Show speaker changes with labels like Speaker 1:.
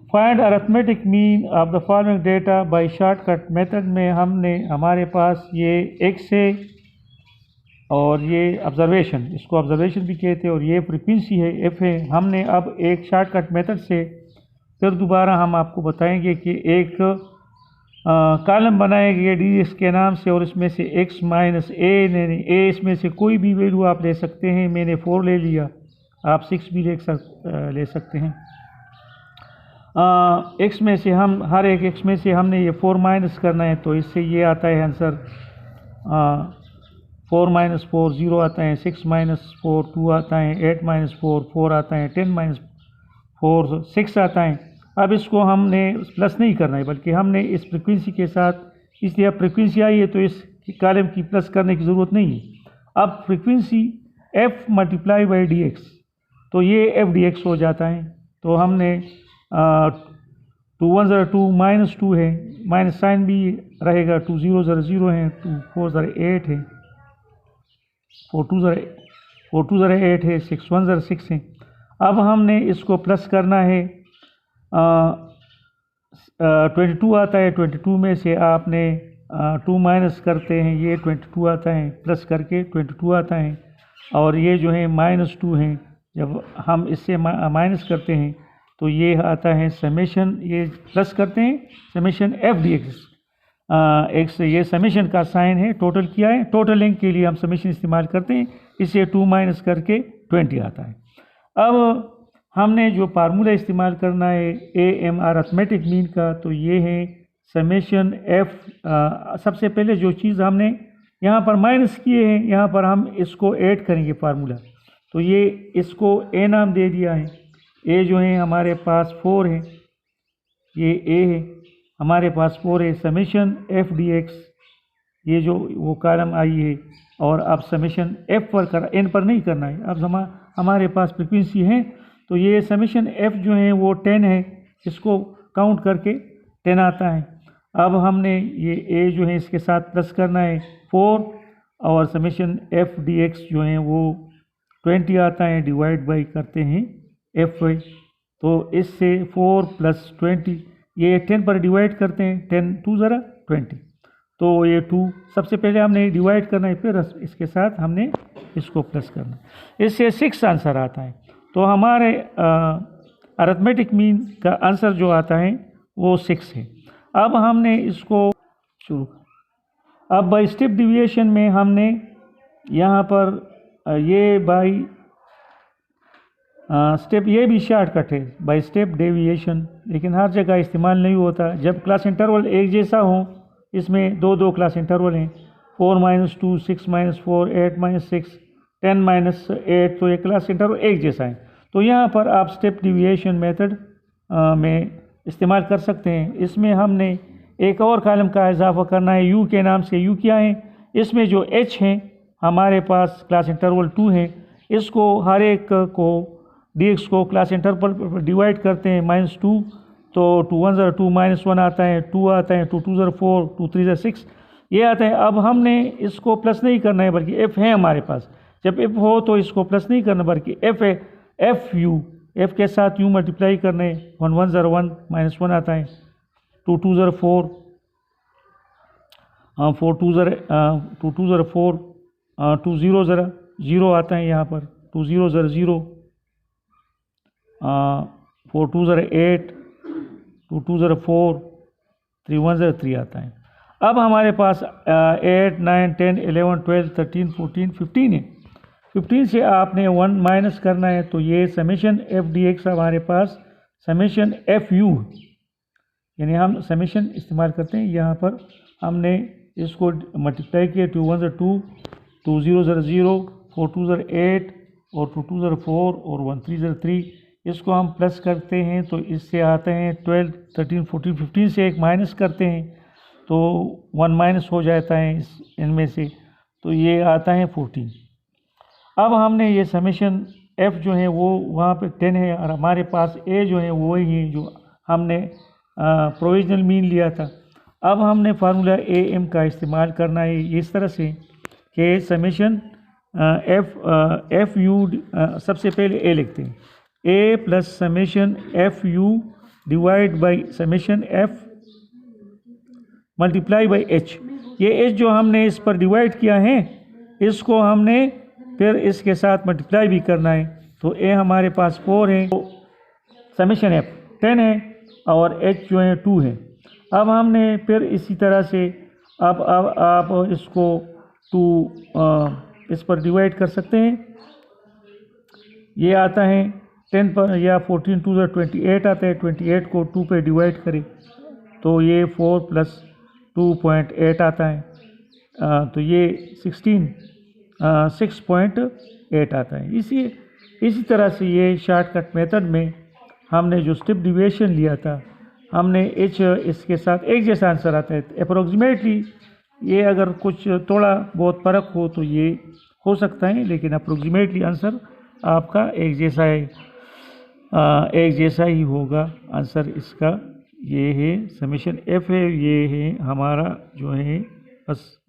Speaker 1: Find arithmetic mean of the following data by shortcut method में हमने हमारे पास ये x है और ये ऑब्जर्वेशन, इसको ऑब्जर्वेशन भी कहते हैं, और ये फ्रीक्वेंसी है f है। हमने अब एक शॉर्टकट मेथड से फिर दोबारा हम आपको बताएंगे कि एक कॉलम बनाएंगे dx के नाम से, और इसमें से x माइनस a इसमें से कोई भी वैल्यू आप ले सकते हैं। मैंने 4 ले लिया, आप 6 भी ले सकते हैं। x में से हम हर एक x में से हमने ये 4 माइनस करना है, तो इससे ये आता है आंसर 4 माइनस 4 0 आता है, 6 माइनस 4 2 आता है, 8 माइनस 4 4 आता है, 10 माइनस 4 6 आता है। अब इसको हमने प्लस नहीं करना है, बल्कि हमने इस फ्रिक्वेंसी के साथ, इसलिए अब फ्रिक्वेंसी आई है तो इस कॉलम की प्लस करने की ज़रूरत नहीं है। अब frequency f multiply by dx, तो ये f dx हो जाता है। तो हमने 2 1 ज़रा 2 माइनस 2 है, माइनस साइन भी रहेगा, 2 0 ज़रा 0 है, 2 4 ज़रा 8 है, 4 2 ज़रा 8 है, 6 1 ज़रा 6 है। अब हमने इसको प्लस करना है, 22 आता है, 22 में से आपने 2 माइनस करते हैं, ये 22 आता है, प्लस करके 22 आता है, और ये जो है माइनस 2 है, जब हम इससे माइनस करते हैं तो ये आता है समेशन, ये प्लस करते हैं समेशन f dx x, ये समेशन का साइन है, टोटल किया है, टोटल लिंक के लिए हम समेशन इस्तेमाल करते हैं, इससे 2 माइनस करके 20 आता है। अब हमने जो फार्मूला इस्तेमाल करना है am अरिथमेटिक मीन का, तो ये है समेशन f। सबसे पहले जो चीज़ हमने यहाँ पर माइनस किए हैं, यहाँ पर हम इसको ऐड करेंगे फार्मूला, तो ये इसको a नाम दे दिया है। a जो है हमारे पास 4 है, ये a है, हमारे पास 4 है, समेशन f dx, ये जो वो कॉलम आई है, और अब समेशन f पर n पर नहीं करना है। अब हमारे पास फ्रिक्वेंसी है, तो ये समेशन f जो है वो 10 है, इसको काउंट करके 10 आता है। अब हमने ये a जो है इसके साथ प्लस करना है 4, और समेशन f dx जो है वो 20 आता है, डिवाइड बाई करते हैं f y, तो इससे 4 प्लस 20, ये 10 पर डिवाइड करते हैं, 10 2 ज़रा 20, तो ये 2 सबसे पहले हमने डिवाइड करना है, फिर इसके साथ हमने इसको प्लस करना है, इससे 6 आंसर आता है। तो हमारे अरिथमेटिक मीन का आंसर जो आता है वो 6 है। अब हमने इसको शुरू, अब बाई स्टेप डिविएशन में हमने यहाँ पर ये बाई स्टेप, ये भी शॉर्टकट है बाई स्टेप डेविएशन, लेकिन हर जगह इस्तेमाल नहीं होता। जब क्लास इंटरवल एक जैसा हो, इसमें दो क्लास इंटरवल हैं, 4 माइनस 2 6 माइनस 4 8 माइनस 6 10 माइनस 8, तो ये क्लास इंटरवल एक जैसा है। तो यहाँ पर आप स्टेप डिविएशन मेथड में इस्तेमाल कर सकते हैं। इसमें हमने एक और कॉलम का इजाफा करना है, u के नाम से। u क्या है, इसमें जो h है हमारे पास क्लास इंटरवल 2 है, इसको हर एक को dx को क्लास इंटरवल पर डिवाइड करते हैं -2, तो 2 1 ज़रा 2 माइनस 1 आता है, 2 आता है, 2 2 ज़रा 4 2 3 ज़रा 6, ये आता है। अब हमने इसको प्लस नहीं करना है, बल्कि f है हमारे पास। जब f हो तो इसको प्लस नहीं करना, बल्कि f है, f के साथ u मल्टीप्लाई करने, 1 1 ज़रा 1 माइनस 1 आता है, 2 2 ज़रा 4 4 2 ज़रा 4 2 0 ज़रा 0 आता है, यहाँ पर 2 0 ज़रा 0, 4 2 ज़रा 8 2 2 ज़रा 4 3 1 ज़रा 3 आता है। अब हमारे पास 8 9 10 11 12 13 14 15 है। 15 से आपने 1 माइनस करना है, तो ये समेशन f dx हमारे पास समेशन f u, यानी हम समेशन इस्तेमाल करते हैं। यहाँ पर हमने इसको मल्टीप्लाई किया, 2 1 ज़रा 2 2 0 ज़रा 0 4 2 ज़रा 8 और 2 2 ज़रा 4 और 1 3 ज़रा 3, इसको हम प्लस करते हैं, तो इससे आते हैं 12 13 14 15 से एक माइनस करते हैं, तो 1 माइनस हो जाता है इनमें से, तो ये आता है 14। अब हमने ये समेशन f जो है वो वहाँ पे 10 है, और हमारे पास a जो है वो ही है जो हमने प्रोविजनल मीन लिया था। अब हमने फार्मूला am का इस्तेमाल करना है इस तरह से कि समेशन f u, सबसे पहले a लिखते हैं, a plus summation f u divide by summation F multiply by H. ये एच जो हमने इस पर डिवाइड किया है इसको हमने फिर इसके साथ मल्टीप्लाई भी करना है। तो ए हमारे पास 4 है, तो समेशन एफ 10 है और एच जो है 2 है। अब हमने फिर इसी तरह से अब आप इसको 2 इस पर डिवाइड कर सकते हैं। ये आता है 10 पर या 14 2 28 आता है। 28 को 2 पे डिवाइड करें तो ये 4 + 2.8 आता है। तो ये 6.8 आता है। इसी तरह से ये शॉर्टकट मेथड में हमने जो स्टेप डिविएशन लिया था हमने एच इसके साथ एक जैसा आंसर आता है। अप्रोक्सीमेटली ये अगर कुछ थोड़ा बहुत फ़र्क हो तो ये हो सकता है, लेकिन अप्रोक्सीमेटली आंसर आपका एक जैसा है, एक जैसा ही होगा आंसर इसका। ये है समेशन एफ है, ये है हमारा जो है बस।